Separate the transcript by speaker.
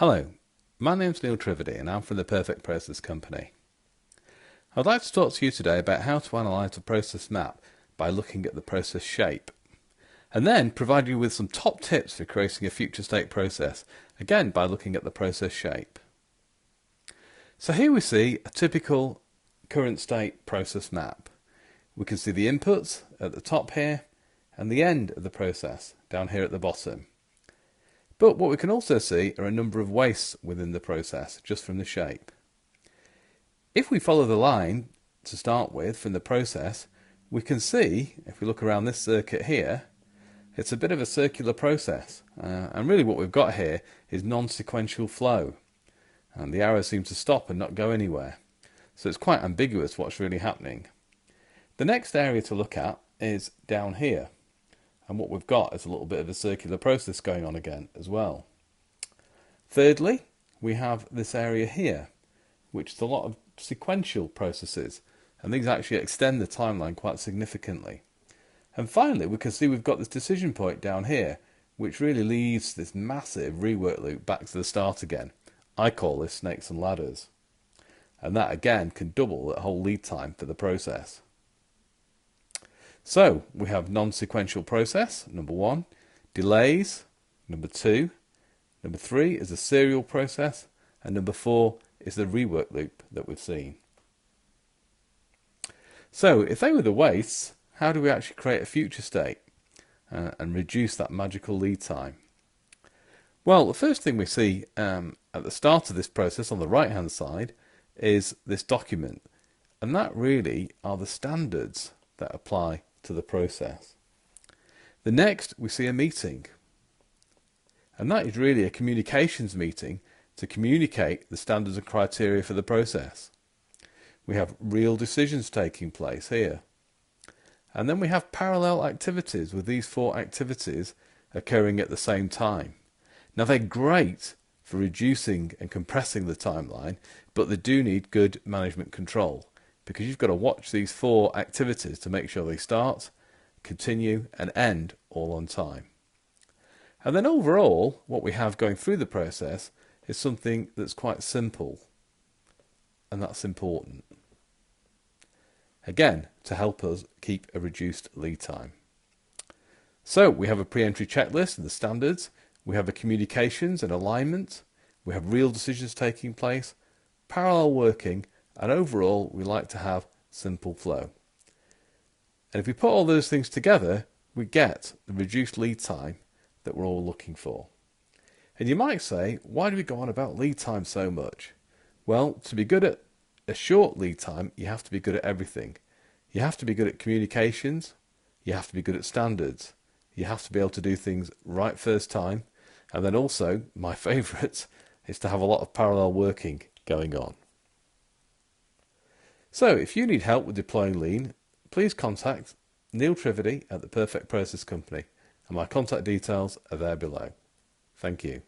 Speaker 1: Hello, my name's Neil Trivedy and I'm from the Perfect Process Company. I'd like to talk to you today about how to analyse a process map by looking at the process shape, and then provide you with some top tips for creating a future state process, again by looking at the process shape. So here we see a typical current state process map. We can see the inputs at the top here and the end of the process down here at the bottom. But what we can also see are a number of wastes within the process just from the shape. If we follow the line to start with from the process, we can see, if we look around this circuit here, it's a bit of a circular process. And really what we've got here is non-sequential flow. And the arrows seem to stop and not go anywhere. So it's quite ambiguous what's really happening. The next area to look at is down here. And what we've got is a little bit of a circular process going on again as well. Thirdly, we have this area here, which is a lot of sequential processes, and these actually extend the timeline quite significantly. And finally, we can see we've got this decision point down here, which really leads this massive rework loop back to the start again. I call this snakes and ladders. And that again can double the whole lead time for the process. So we have non-sequential process, number 1, delays, number 2, number 3 is a serial process, and number 4 is the rework loop that we've seen. So if they were the wastes, how do we actually create a future state and reduce that magical lead time? Well, the first thing we see at the start of this process on the right hand side is this document, and that really are the standards that apply to the process. The next we see a meeting, and that is really a communications meeting to communicate the standards and criteria for the process. We have real decisions taking place here, and then we have parallel activities with these 4 activities occurring at the same time. Now they're great for reducing and compressing the timeline, but they do need good management control, because you've got to watch these 4 activities to make sure they start, continue and end all on time. And then overall, what we have going through the process is something that's quite simple, and that's important. Again, to help us keep a reduced lead time. So we have a pre-entry checklist and the standards, we have a communications and alignment, we have real decisions taking place, parallel working, and overall we like to have simple flow. And if we put all those things together, we get the reduced lead time that we're all looking for. And you might say, why do we go on about lead time so much? Well, to be good at a short lead time, you have to be good at everything. You have to be good at communications, you have to be good at standards, you have to be able to do things right first time, and then also, my favourite, is to have a lot of parallel working going on. So if you need help with deploying Lean, please contact Neil Trivedy at the Perfect Process Company, and my contact details are there below. Thank you.